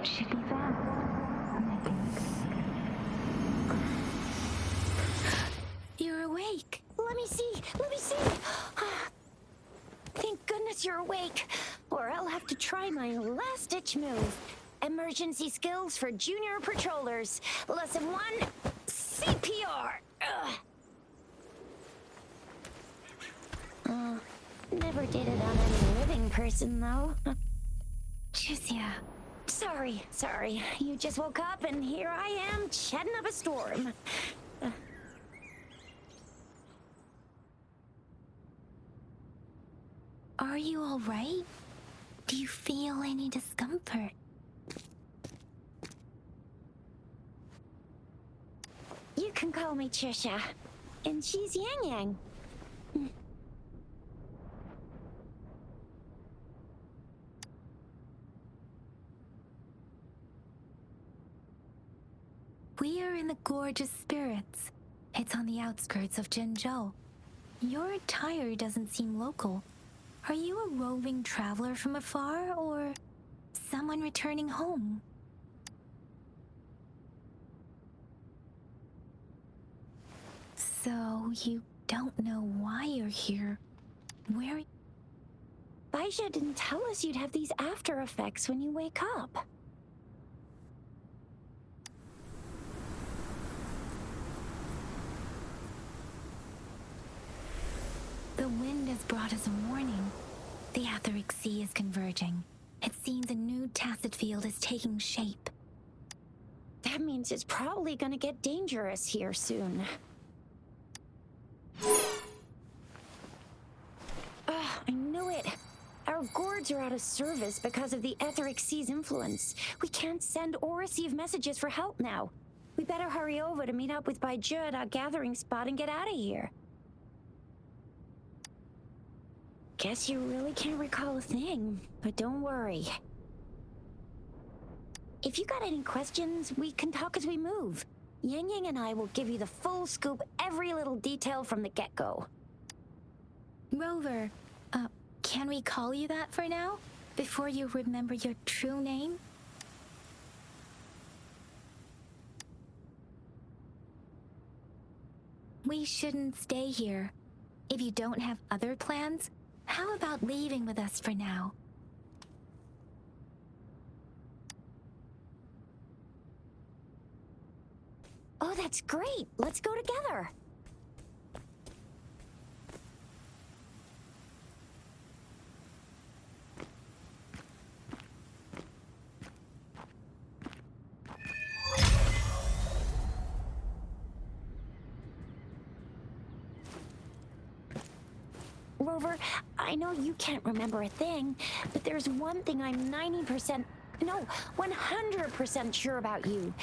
Should be fast, I think. You're awake. Let me see. Let me see. Thank goodness you're awake. Or I'll have to try my last-ditch move. Emergency skills for junior patrollers. Lesson 1, CPR. Never did it on any living person, though. Juicia. Sorry. You just woke up, and here I am, chatting up a storm. Are you all right? Do you feel any discomfort? You can call me Trisha, and she's Yang Yang. We are in the Gorgeous Spirits. It's on the outskirts of Zhenzhou. Your attire doesn't seem local. Are you a roving traveler from afar, or someone returning home? So, you don't know why you're here. Where... Baisha didn't tell us you'd have these after effects when you wake up. The wind has brought us a warning. The Etheric Sea is converging. It seems a new tacit field is taking shape. That means it's probably gonna get dangerous here soon. I knew it. Our gourds are out of service because of the Etheric Sea's influence. We can't send or receive messages for help now. We better hurry over to meet up with Baiju at our gathering spot and get out of here. Guess you really can't recall a thing, but don't worry. If you got any questions, we can talk as we move. Yang Yang and I will give you the full scoop, every little detail from the get-go. Rover, can we call you that for now? Before you remember your true name? We shouldn't stay here. If you don't have other plans, how about leaving with us for now? Oh, that's great! Let's go together! Rover, I know you can't remember a thing, but there's one thing I'm 100% sure about you.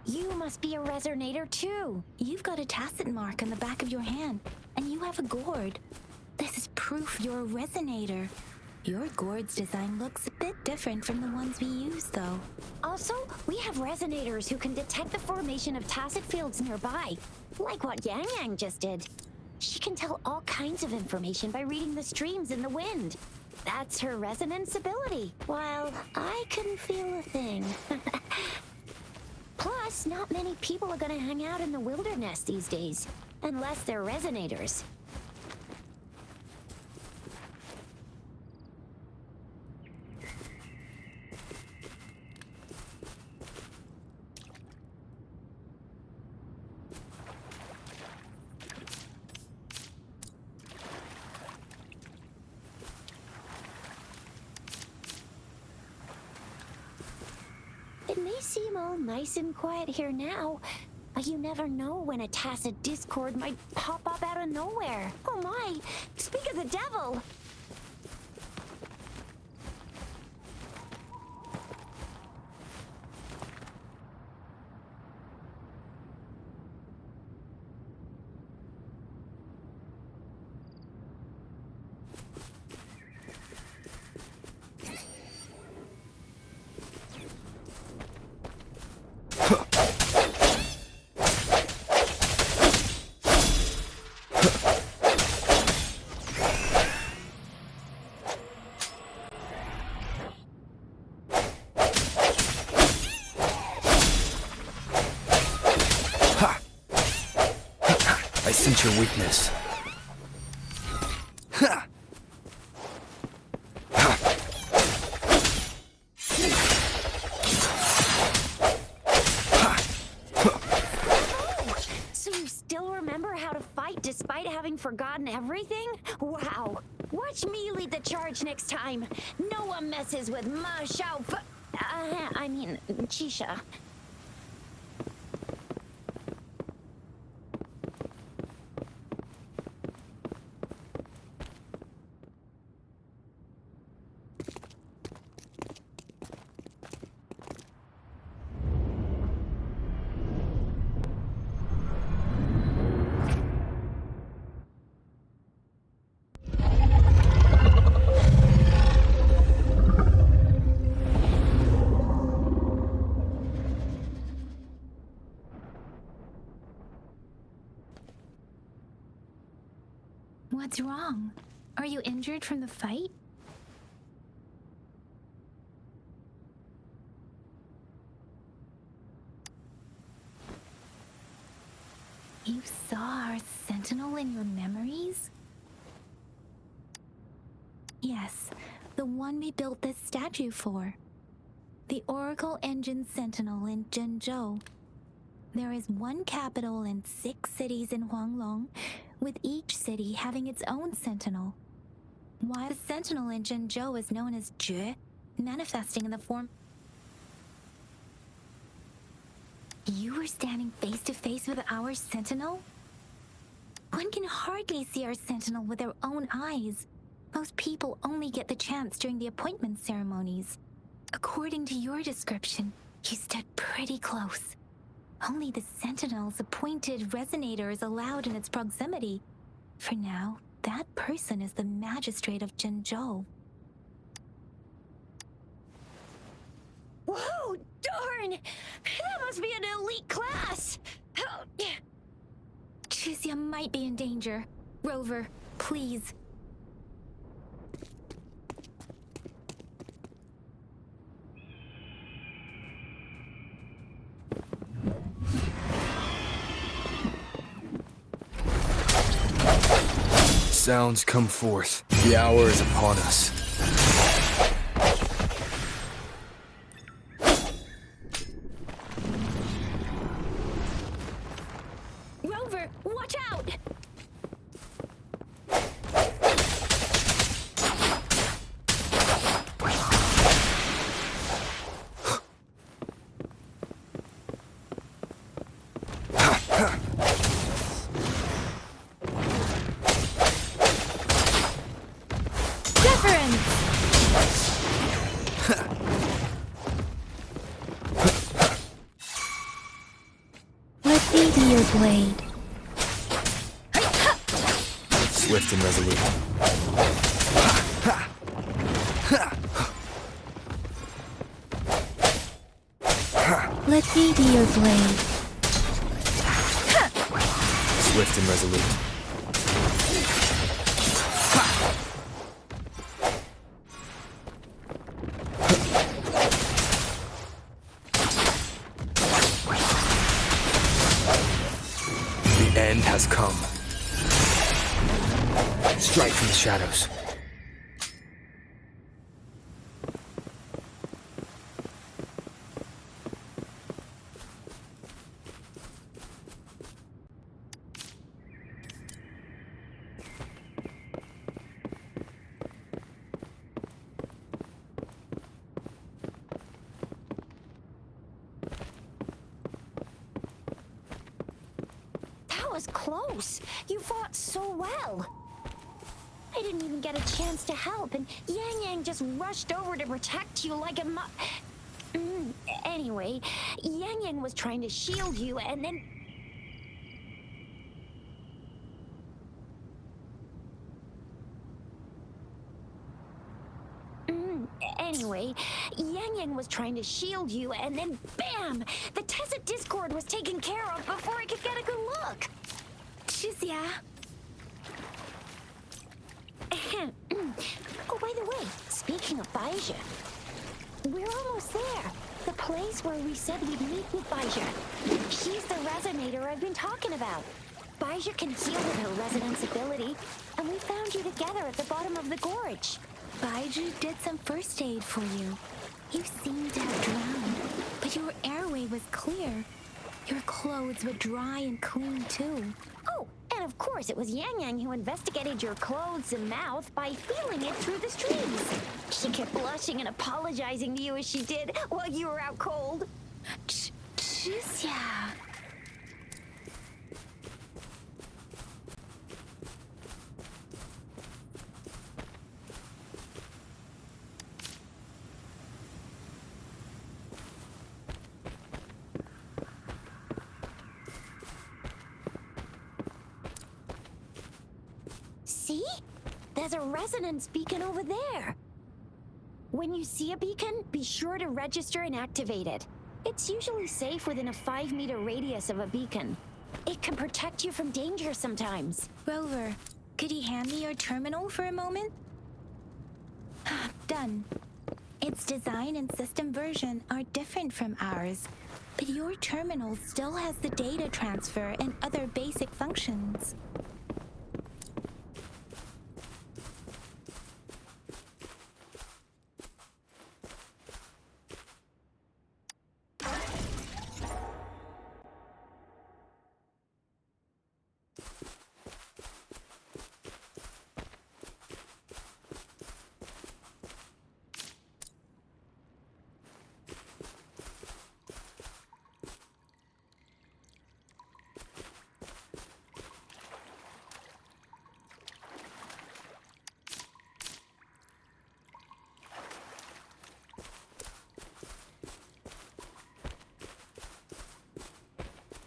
You must be a resonator too. You've got a tacit mark on the back of your hand, and you have a gourd. This is proof you're a resonator. Your gourd's design looks a bit different from the ones we use, though. Also, we have resonators who can detect the formation of tacit fields nearby, like what Yang Yang just did. She can tell all kinds of information by reading the streams in the wind. That's her resonance ability, while I couldn't feel a thing. Plus, not many people are gonna hang out in the wilderness these days, unless they're resonators. It may seem all nice and quiet here now, but you never know when a tacit discord might pop up out of nowhere. Oh my! Speak of the devil! sense your weakness. Ha! So you still remember how to fight despite having forgotten everything? Wow. Watch me lead the charge next time. No one messes with Ma Shao Chisha. What's wrong? Are you injured from the fight? You saw our sentinel in your memories? Yes, the one we built this statue for. The Oracle Engine Sentinel in Zhenzhou. There is one capital and 6 cities in Huanglong, with each city having its own sentinel. Why the sentinel in Zhenzhou is known as Jue, manifesting in the form... You were standing face to face with our sentinel? One can hardly see our sentinel with their own eyes. Most people only get the chance during the appointment ceremonies. According to your description, you stood pretty close. Only the sentinel's appointed resonator is allowed in its proximity. For now, that person is the magistrate of Zhenzhou. Whoa, darn! That must be an elite class! Chizia might be in danger. Rover, please. Sounds come forth. The hour is upon us. Rover, watch out! Let me be your blade. Swift and resolute. Let me be your blade. Swift and resolute. The end has come. Strike from the shadows. That was close. You fought so well. I didn't even get a chance to help, and Yang Yang just rushed over to protect you like a Anyway, Yang Yang was trying to shield you, and then... Anyway, Yang Yang was trying to shield you, and then BAM! The Tessa Discord was taken care of before I could get a good look. Chizia. Oh, by the way, speaking of Baizhi, we're almost there. The place where we said we'd meet with Baizhi. She's the resonator I've been talking about. Baija can heal with her resonance ability, and we found you together at the bottom of the gorge. Baiju did some first aid for you. You seemed to have drowned, but your airway was clear. Your clothes were dry and clean too. Oh, and of course it was Yang Yang who investigated your clothes and mouth by feeling it through the strings. She kept blushing and apologizing to you as she did while you were out cold. Yeah. See? There's a resonance beacon over there. When you see a beacon, be sure to register and activate it. It's usually safe within a 5-meter radius of a beacon. It can protect you from danger sometimes. Rover, could you hand me your terminal for a moment? Done. Its design and system version are different from ours, but your terminal still has the data transfer and other basic functions.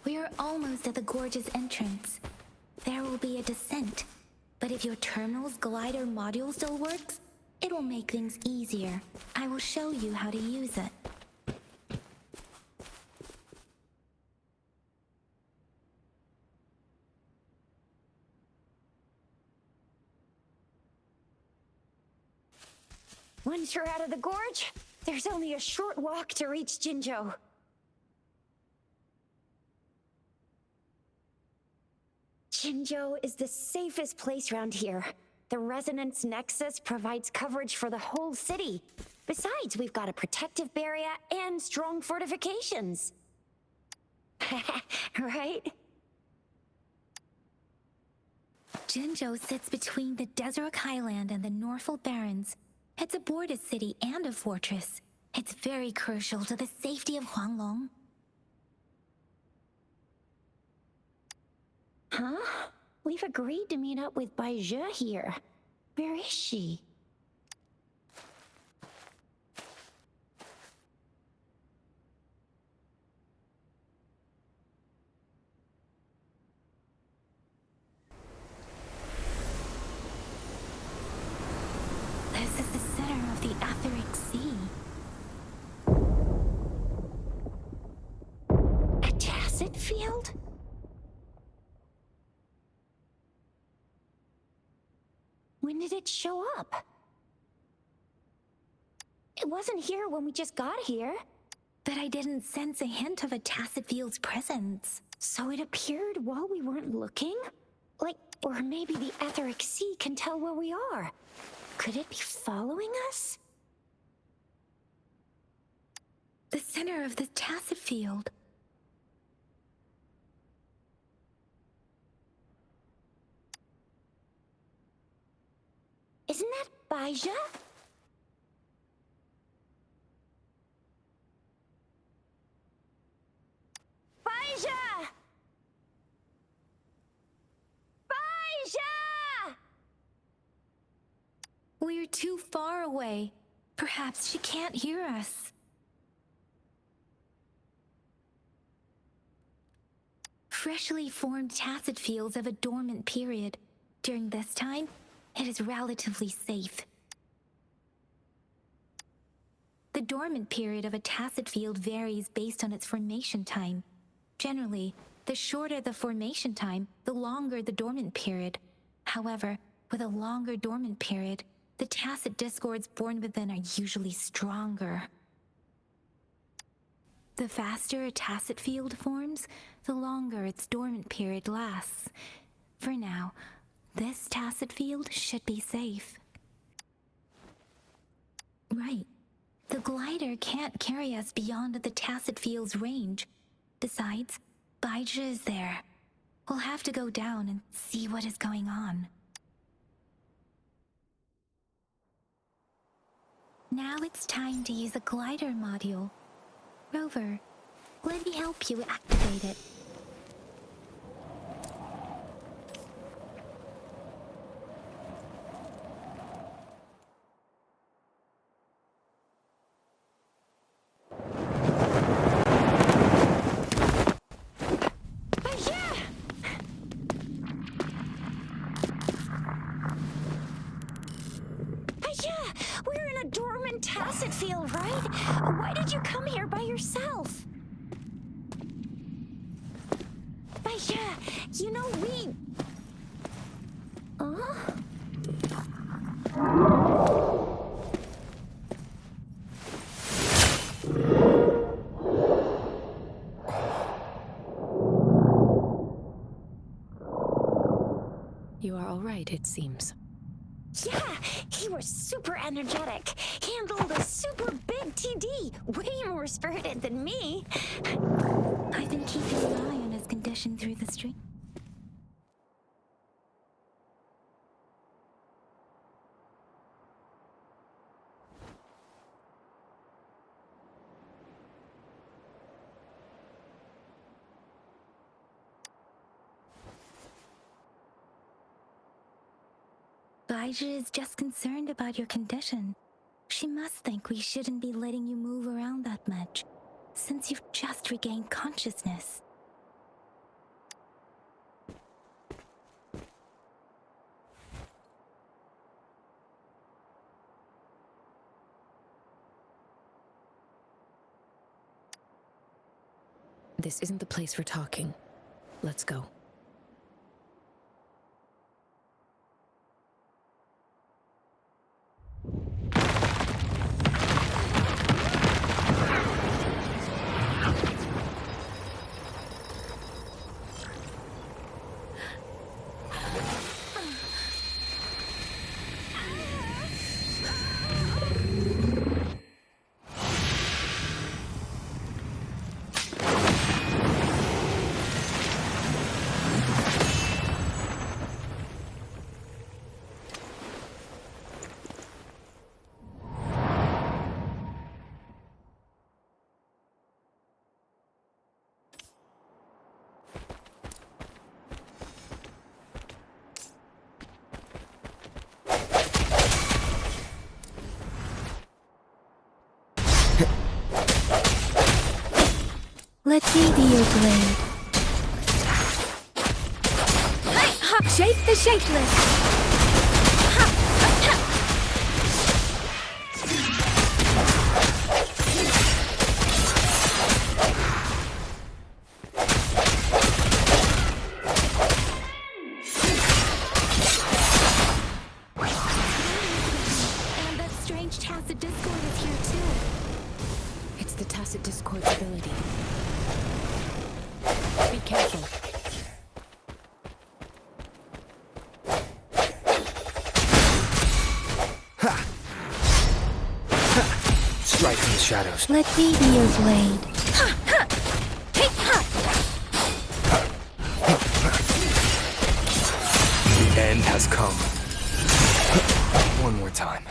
We are almost at the gorge's entrance. There will be a descent, but if your terminal's glider module still works, it will make things easier. I will show you how to use it. Once you're out of the gorge, there's only a short walk to reach Jinzhou. Jinzhou is the safest place around here. The resonance nexus provides coverage for the whole city. Besides, we've got a protective barrier and strong fortifications. Right? Jinzhou sits between the Desert Highland and the Northel Barrens. It's a border city and a fortress. It's very crucial to the safety of Huanglong. Huh? We've agreed to meet up with Baija here. Where is she? This is the center of the Etheric Sea. A tacit field? When did it show up? It wasn't here when we just got here. But I didn't sense a hint of a tacit field's presence. So it appeared while we weren't looking? Like, or maybe the Etheric Sea can tell where we are. Could it be following us? The center of the tacit field. Isn't that Baija? Baija! Baija! We're too far away. Perhaps she can't hear us. Freshly formed tacit fields have a dormant period. During this time, it is relatively safe. The dormant period of a tacit field varies based on its formation time. Generally, the shorter the formation time, the longer the dormant period. However, with a longer dormant period, the tacit discords born within are usually stronger. The faster a tacit field forms, the longer its dormant period lasts. For now, this tacit field should be safe. Right. The glider can't carry us beyond the tacit field's range. Besides, Baija is there. We'll have to go down and see what is going on. Now it's time to use the glider module. Rover, let me help you activate it. We're in a dormant tacit field, right? Why did you come here by yourself? Baija, you know we... You are all right, it seems. Yeah, he was super energetic. Handled a super big TD. Way more spirited than me. I've been keeping an eye on his condition through the stream. Baija is just concerned about your condition. She must think we shouldn't be letting you move around that much, since you've just regained consciousness. This isn't the place for talking. Let's go. Let me be your blade. Shake the shapeless! And that strange tacit discord is here too. It's the tacit discord's ability. Be careful. Strike in the shadows. Let me be your blade. The end has come. One more time.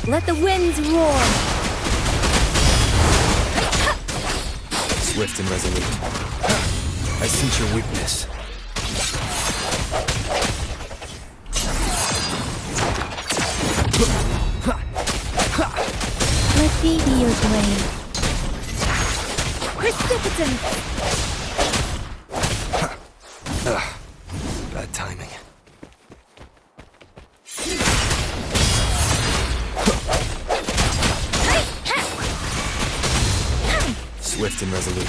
Let the winds roar! Swift and resolute. I sense your weakness. Heavy be your blade. Precipitant! Bad timing. Swift and resolute.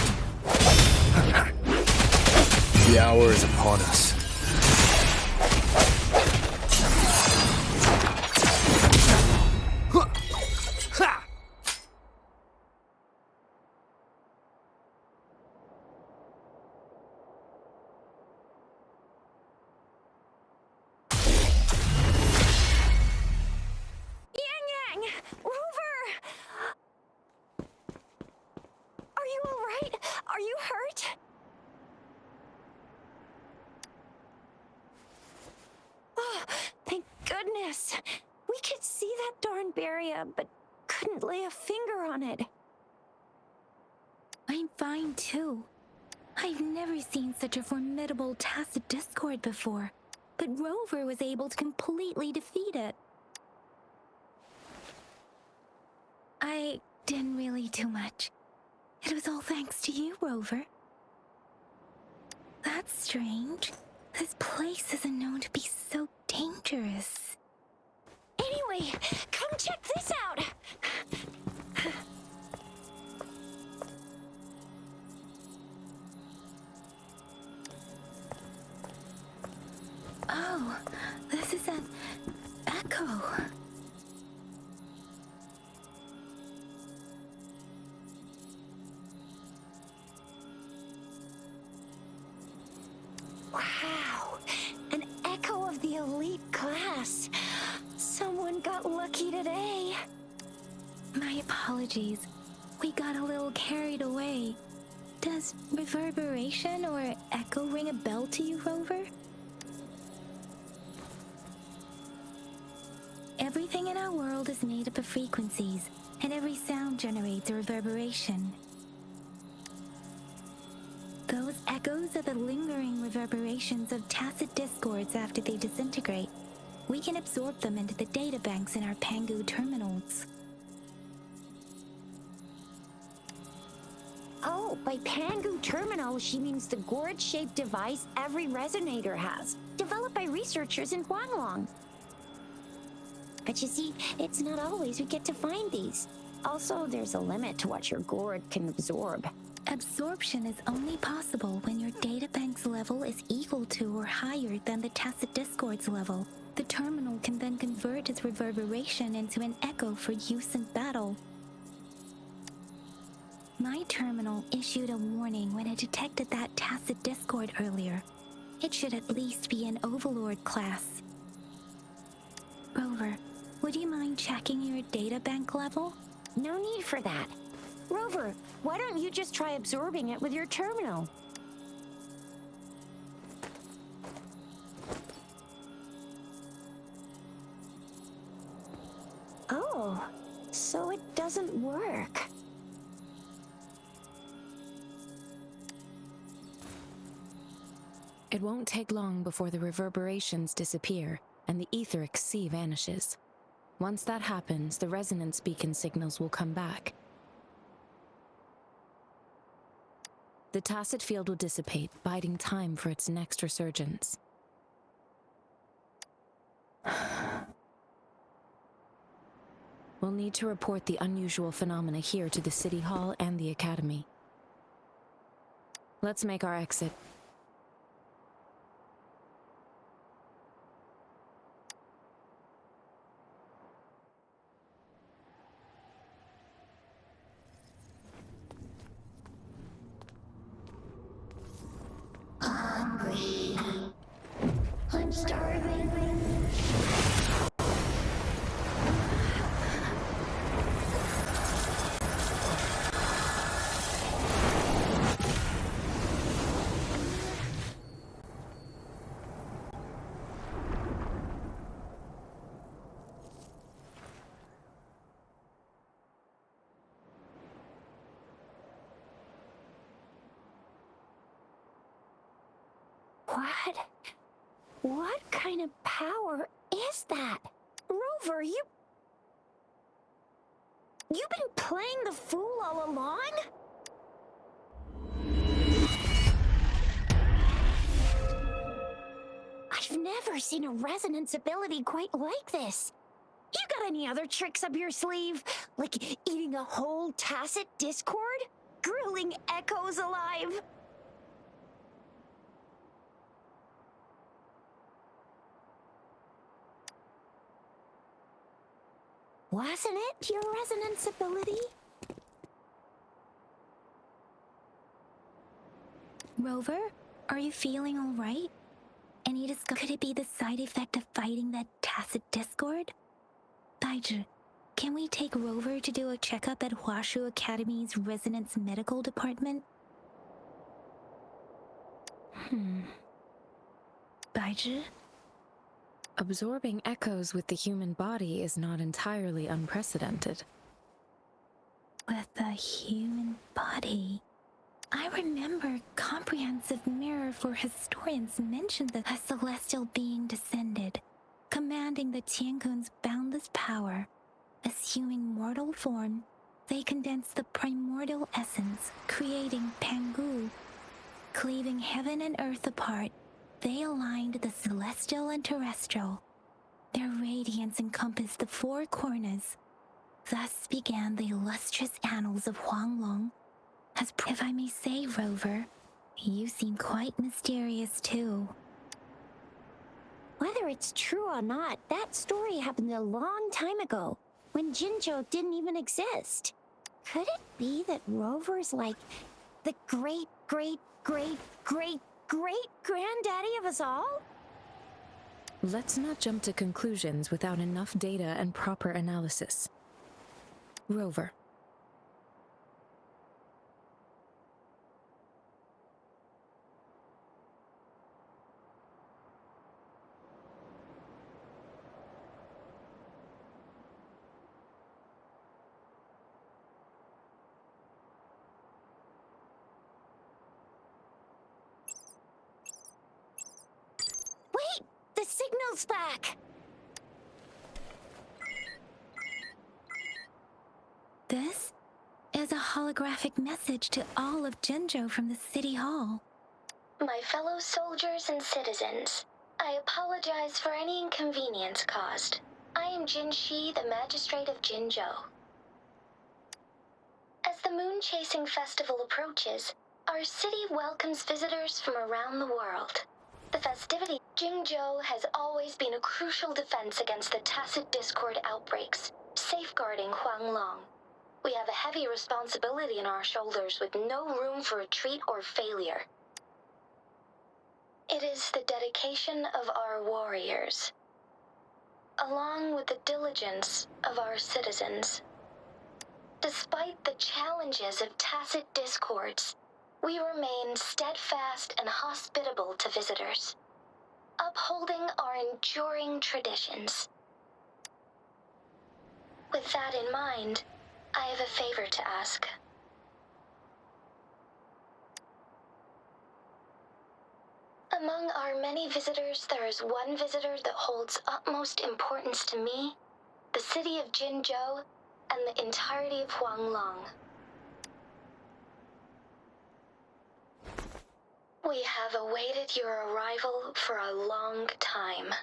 The hour is upon us. Yang! Rover! Are you alright? Are you hurt? Oh, thank goodness. We could see that darn barrier, but couldn't lay a finger on it. I'm fine too. I've never seen such a formidable tacit discord before, but Rover was able to completely defeat it. I didn't really do much. It was all thanks to you, Rover. That's strange. This place isn't known to be so dangerous. Anyway, come check this out! Oh, this is an echo. Wow, an echo of the elite class. Someone got lucky today. My apologies. We got a little carried away. Does reverberation or echo ring a bell to you, Rover? Everything in our world is made up of frequencies, and every sound generates a reverberation. Those echoes are the lingering reverberations of tacit discords after they disintegrate. We can absorb them into the databanks in our Pangu terminals. Oh, by Pangu Terminal, she means the gourd-shaped device every resonator has, developed by researchers in Huanglong. But you see, it's not always we get to find these. Also, there's a limit to what your gourd can absorb. Absorption is only possible when your databank's level is equal to or higher than the tacit discord's level. The terminal can then convert its reverberation into an echo for use in battle. My terminal issued a warning when it detected that tacit discord earlier. It should at least be an Overlord class. Rover, would you mind checking your databank level? No need for that. Rover, why don't you just try absorbing it with your terminal? Oh, so it doesn't work. It won't take long before the reverberations disappear and the etheric sea vanishes. Once that happens, the resonance beacon signals will come back. The tacit field will dissipate, biding time for its next resurgence. We'll need to report the unusual phenomena here to the City Hall and the Academy. Let's make our exit. I'm starving. What? What kind of power is that? Rover, you... You've been playing the fool all along? I've never seen a resonance ability quite like this. You got any other tricks up your sleeve? Like eating a whole tacit discord? Grilling echoes alive? Wasn't it your resonance ability? Rover, are you feeling all right? Any could it be the side effect of fighting that tacit discord? Baizhi, can we take Rover to do a checkup at Huashu Academy's Resonance Medical Department? Baizhi? Absorbing echoes with the human body is not entirely unprecedented. With the human body. I remember Comprehensive Mirror for Historians mentioned that a celestial being descended, commanding the Tiankun's boundless power. Assuming mortal form, they condensed the primordial essence, creating Pangu. Cleaving heaven and earth apart, they aligned the celestial and terrestrial. Their radiance encompassed the four corners. Thus began the illustrious annals of Huanglong. As if I may say, Rover, you seem quite mysterious too. Whether it's true or not, that story happened a long time ago, when Jinzhou didn't even exist. Could it be that Rover's like the great granddaddy of us all? Let's not jump to conclusions without enough data and proper analysis. Rover. Wait! The signal's back! This is a holographic message to all of Jinzhou from the City Hall. My fellow soldiers and citizens, I apologize for any inconvenience caused. I am Jin Shi, the Magistrate of Jinzhou. As the Moon Chasing Festival approaches, our city welcomes visitors from around the world. The festivity Jinzhou has always been a crucial defense against the tacit discord outbreaks, safeguarding Huanglong. We have a heavy responsibility on our shoulders with no room for retreat or failure. It is the dedication of our warriors, along with the diligence of our citizens. Despite the challenges of tacit discords, we remain steadfast and hospitable to visitors, upholding our enduring traditions. With that in mind, I have a favor to ask. Among our many visitors, there is one visitor that holds utmost importance to me, the city of Jinzhou, and the entirety of Huanglong. We have awaited your arrival for a long time.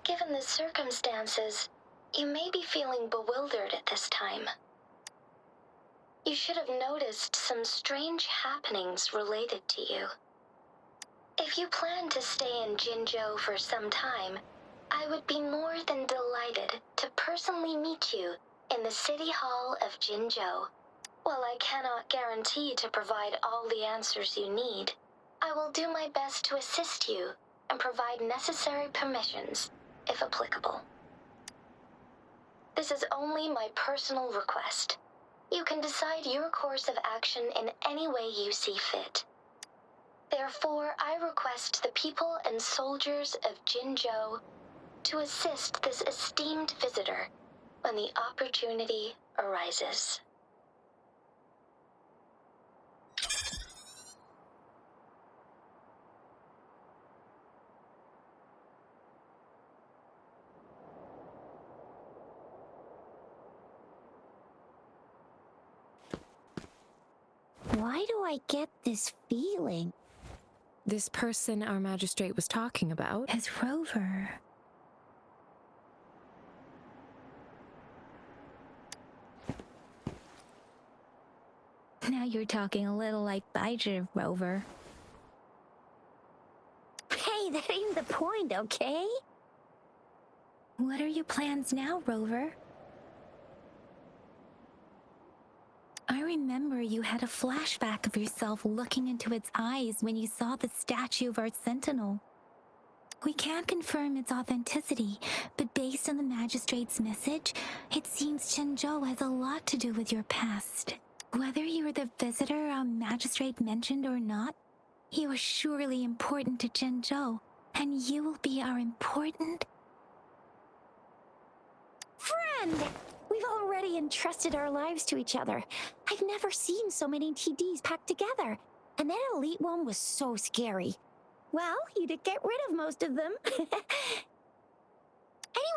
Given the circumstances, you may be feeling bewildered at this time. You should have noticed some strange happenings related to you. If you plan to stay in Jinzhou for some time, I would be more than delighted to personally meet you in the City Hall of Jinzhou. While I cannot guarantee to provide all the answers you need, I will do my best to assist you and provide necessary permissions, if applicable. This is only my personal request. You can decide your course of action in any way you see fit. Therefore, I request the people and soldiers of Jinzhou to assist this esteemed visitor when the opportunity arises. Why do I get this feeling? This person our magistrate was talking about. As Rover. Now you're talking a little like Bijah, Rover. Hey, that ain't the point, okay? What are your plans now, Rover? I remember you had a flashback of yourself looking into its eyes when you saw the statue of our sentinel. We can't confirm its authenticity, but based on the magistrate's message, it seems Zhenzhou has a lot to do with your past. Whether you were the visitor our magistrate mentioned or not, you are surely important to Zhenzhou, and you will be our important friend! We've already entrusted our lives to each other. I've never seen so many TDs packed together, and that elite one was so scary. Well, you did get rid of most of them.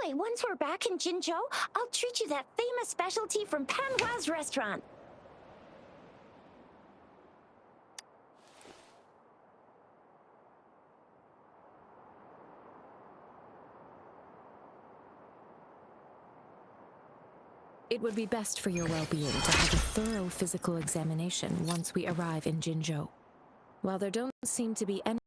Anyway, once we're back in Jinzhou, I'll treat you that famous specialty from Panhua's restaurant. It would be best for your well-being to have a thorough physical examination once we arrive in Jinzhou. While there don't seem to be any